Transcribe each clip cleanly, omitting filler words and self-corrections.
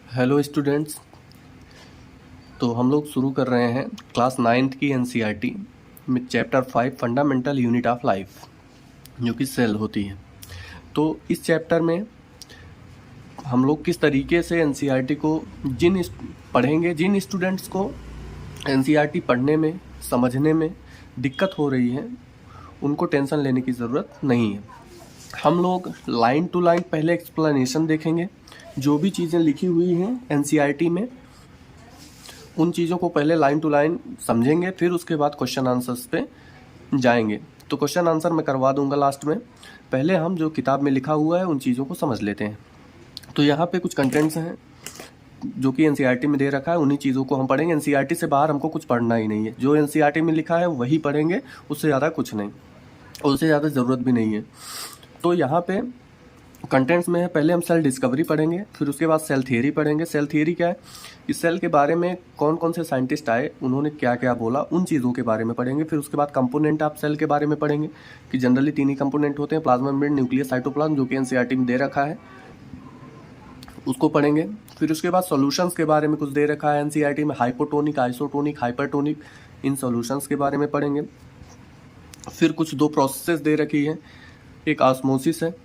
Hello students. तो हम लोग शुरू कर रहे हैं क्लास 9th की एनसीईआरटी में chapter 5 fundamental unit of life, जो कि सेल होती है। तो इस चैप्टर में हम लोग किस तरीके से एनसीईआरटी को पढ़ेंगे, जिन स्टूडेंट्स को एनसीईआरटी पढ़ने में समझने में दिक्कत हो रही है उनको टेंशन लेने की ज़रूरत नहीं है। हम लोग लाइन टू लाइन पहले एक्सप्लेनेशन देखेंगे, जो भी चीज़ें लिखी हुई हैं एनसीईआरटी में उन चीज़ों को पहले लाइन टू लाइन समझेंगे, फिर उसके बाद क्वेश्चन आंसर्स पे जाएंगे। तो क्वेश्चन आंसर मैं करवा दूंगा लास्ट में। पहले हम जो किताब में लिखा हुआ है उन चीज़ों को समझ लेते हैं। तो यहाँ पे कुछ कंटेंट्स हैं जो कि एनसीईआरटी में दे रखा है, उन्हीं चीज़ों को हम पढ़ेंगे। एनसीईआरटी से बाहर हमको कुछ पढ़ना ही नहीं है, जो एनसीईआरटी में लिखा है वही पढ़ेंगे, उससे ज़्यादा कुछ नहीं, उससे ज़्यादा ज़रूरत भी नहीं है। तो यहाँ पे कंटेंट्स में है, पहले हम सेल डिस्कवरी पढ़ेंगे, फिर उसके बाद सेल थियरी पढ़ेंगे। सेल थियरी क्या है, इस सेल के बारे में कौन कौन से साइंटिस्ट आए, उन्होंने क्या क्या बोला, उन चीज़ों के बारे में पढ़ेंगे। फिर उसके बाद कंपोनेंट ऑफ सेल के बारे में पढ़ेंगे कि जनरली 3 ही कंपोनेंट होते हैं, प्लाज्मा मेम्ब्रेन, न्यूक्लियस, साइटोप्लाज्म, जो कि एनसीईआरटी में दे रखा है, उसको पढ़ेंगे। फिर उसके बाद सॉल्यूशंस के बारे में कुछ दे रखा है एनसीईआरटी में, हाइपोटोनिक, आइसोटोनिक, हाइपरटोनिक, इन सॉल्यूशंस के बारे में पढ़ेंगे। फिर कुछ 2 प्रोसेस दे रखी है, एक ऑस्मोसिस है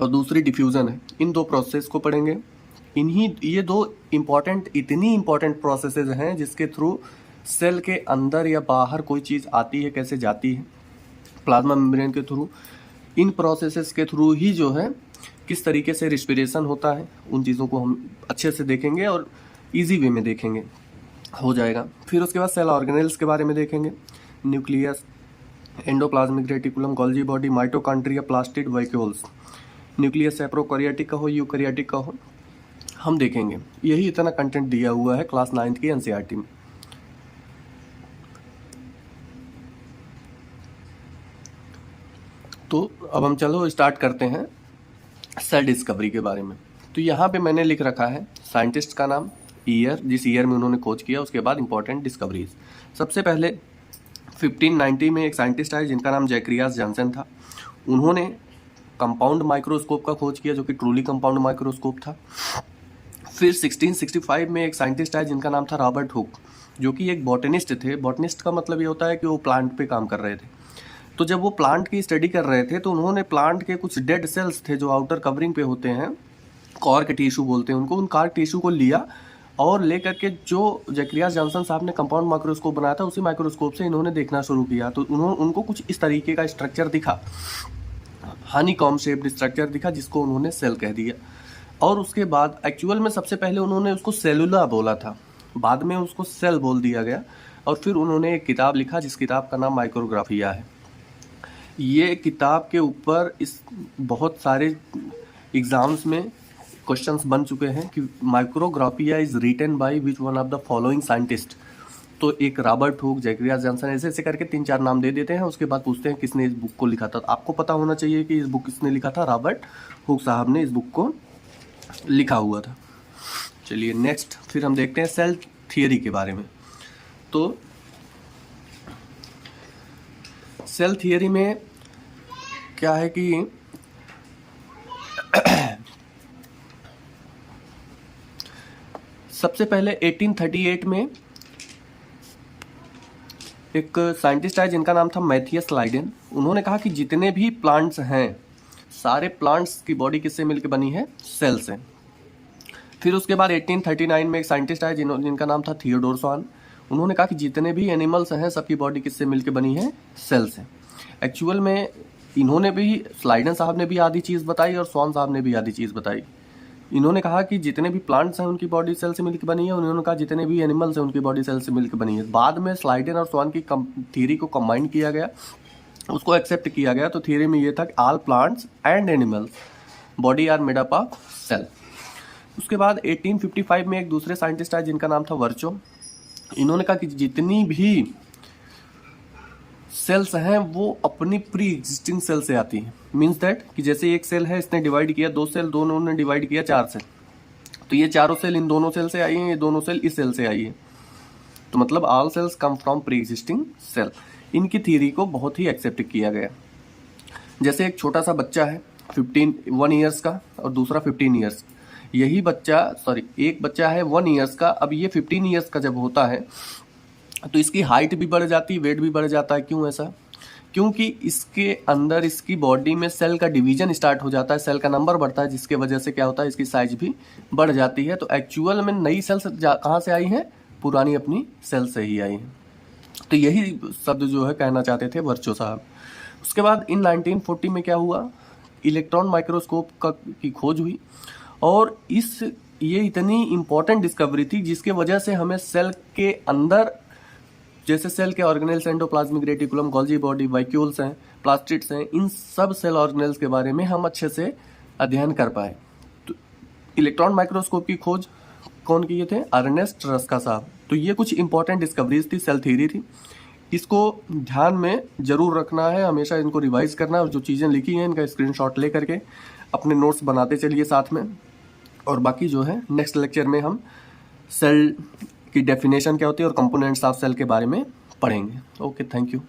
और दूसरी डिफ्यूज़न है। इन 2 प्रोसेस को पढ़ेंगे। ये 2 इतनी इम्पॉर्टेंट प्रोसेसेस हैं जिसके थ्रू सेल के अंदर या बाहर कोई चीज़ आती है, कैसे जाती है, प्लाज्मा मेम्ब्रेन के थ्रू। इन प्रोसेसेस के थ्रू ही जो है किस तरीके से रिस्पिरेशन होता है, उन चीज़ों को हम अच्छे से देखेंगे और इजी वे में देखेंगे, हो जाएगा। फिर उसके बाद सेल ऑर्गेनेल्स के बारे में देखेंगे, nucleus, endoplasmic reticulum, Golgi body, mitochondria, plastid vacuoles, nucleus है, प्रोकैरियोटिक का हो, यूकैरियोटिक का हो, हम देखेंगे। यही इतना कंटेंट दिया हुआ है क्लास 9th की एनसीईआरटी में। तो अब हम चलो स्टार्ट करते हैं सेल डिस्कवरी के बारे में। तो यहाँ पे मैंने लिख रखा है साइंटिस्ट का नाम, ईयर, जिस ईयर में उन्होंने खोज किया, उसके बाद इंपॉर्टेंट डिस्कवरीज। सबसे पहले 1590 में एक साइंटिस्ट आए जिनका नाम जैकरियास जॉनसन था। उन्होंने कंपाउंड माइक्रोस्कोप का खोज किया, जो कि ट्रूली कंपाउंड माइक्रोस्कोप था। फिर 1665 में एक साइंटिस्ट आए जिनका नाम था रॉबर्ट हुक, जो कि एक बॉटनिस्ट थे। बॉटनिस्ट का मतलब ये होता है कि वो प्लांट पे काम कर रहे थे। तो जब वो प्लांट की स्टडी कर रहे थे तो उन्होंने प्लांट के कुछ डेड सेल्स थे जो आउटर कवरिंग पे होते हैं, कॉर्क टिश्यू बोलते हैं उनको, उन कॉर्क टिश्यू को लिया और लेकर के जो जैकरियास जॉनसन साहब ने कंपाउंड माइक्रोस्कोप बनाया था, उसी माइक्रोस्कोप से इन्होंने देखना शुरू किया। तो उनको कुछ इस तरीके का स्ट्रक्चर दिखा, हनीकॉम्ब शेप्ड स्ट्रक्चर दिखा, जिसको उन्होंने सेल कह दिया। और उसके बाद एक्चुअल में सबसे पहले उन्होंने उसको सेलुला बोला था, बाद में उसको सेल बोल दिया गया। और फिर उन्होंने एक किताब लिखा जिस किताब का नाम माइक्रोग्राफिया है। ये किताब के ऊपर इस बहुत सारे एग्ज़ाम्स में क्वेश्चंस बन चुके हैं कि Micrographia is written by which one of the following scientist. तो एक रॉबर्ट हुक, जैकरियास जॉनसन, ऐसे ऐसे करके 3-4 नाम दे देते हैं। उसके बाद पूछते हैं किसने इस बुक को लिखा था। तो आपको पता होना चाहिए कि इस बुक किसने लिखा था, रॉबर्ट हुक साहब ने इस बुक को लिखा हुआ था। चलिए नेक्स्ट फिर हम देखते हैं सेल थियरी के बारे में। तो सेल थियरी में क्या है कि सबसे पहले 1838 में एक साइंटिस्ट आए जिनका नाम था मैथियस लाइडेन। उन्होंने कहा कि जितने भी प्लांट्स हैं, सारे प्लांट्स की बॉडी किससे मिलकर बनी है, सेल से। फिर उसके बाद 1839 में एक साइंटिस्ट आए जिनका नाम था थियोडोर स्वान। उन्होंने कहा कि जितने भी एनिमल्स हैं सबकी बॉडी किससे मिलकर बनी है, सेल से। एक्चुअल में इन्होंने भी, स्लाइडन साहब ने भी आधी चीज़ बताई और स्वान साहब ने भी आधी चीज़ बताई। इन्होंने कहा कि जितने भी प्लांट्स हैं उनकी बॉडी सेल से मिलकर बनी है, उन्होंने कहा जितने भी एनिमल्स हैं उनकी बॉडी सेल से मिलकर बनी है। बाद में स्लाइडन और स्वान की थ्योरी को कंबाइन किया गया, उसको एक्सेप्ट किया गया। तो थ्योरी में ये था कि all plants and animals body are made up of cell. उसके बाद 1855 में एक दूसरे साइंटिस्ट आए जिनका नाम था वर्चो। इन्होंने कहा कि जितनी भी सेल्स हैं वो अपनी प्री एग्जिस्टिंग सेल से आती हैं। मीन्स दैट कि जैसे एक सेल है, इसने डिवाइड किया 2 सेल, दोनों ने डिवाइड किया 4 सेल, तो ये चारों सेल इन दोनों सेल से आई हैं, ये दोनों सेल इस सेल से आई है। तो मतलब all cells come from pre existing cell. इनकी थ्योरी को बहुत ही एक्सेप्ट किया गया। जैसे एक छोटा सा बच्चा है 1 ईयर्स का और दूसरा 15 ईयर्स, यही बच्चा एक बच्चा है 1 ईयर्स का, अब ये 15 ईयर्स का जब होता है तो इसकी हाइट भी बढ़ जाती है, वेट भी बढ़ जाता है। क्यों ऐसा? क्योंकि इसके अंदर इसकी बॉडी में सेल का डिवीजन स्टार्ट हो जाता है, सेल का नंबर बढ़ता है, जिसके वजह से क्या होता है, इसकी साइज भी बढ़ जाती है। तो एक्चुअल में नई सेल्स कहाँ से आई हैं? पुरानी अपनी सेल से ही आई हैं। तो यही शब्द जो है कहना चाहते थे वर्चो साहब। उसके बाद इन 1940 में क्या हुआ, इलेक्ट्रॉन माइक्रोस्कोप की खोज हुई, और ये इतनी इम्पोर्टेंट डिस्कवरी थी जिसके वजह से हमें सेल के अंदर, जैसे सेल के organelles, endoplasmic reticulum, Golgi body, vacuoles हैं, प्लास्टिड्स हैं, इन सब सेल ऑर्गेनेल्स के बारे में हम अच्छे से अध्ययन कर पाए। तो इलेक्ट्रॉन माइक्रोस्कोप की खोज कौन किए थे? अर्नेस्ट ट्रस्का साहब। तो ये कुछ इंपॉर्टेंट डिस्कवरीज थी, सेल थ्योरी थी। इसको ध्यान में जरूर रखना है, हमेशा इनको रिवाइज करना है, और जो चीज़ें लिखी हैं इनका स्क्रीनशॉट ले करके अपने नोट्स बनाते चलिए साथ में। और बाकी जो है नेक्स्ट लेक्चर में हम सेल की डेफिनेशन क्या होती है और कंपोनेंट्स ऑफ सेल के बारे में पढ़ेंगे। Okay, thank you.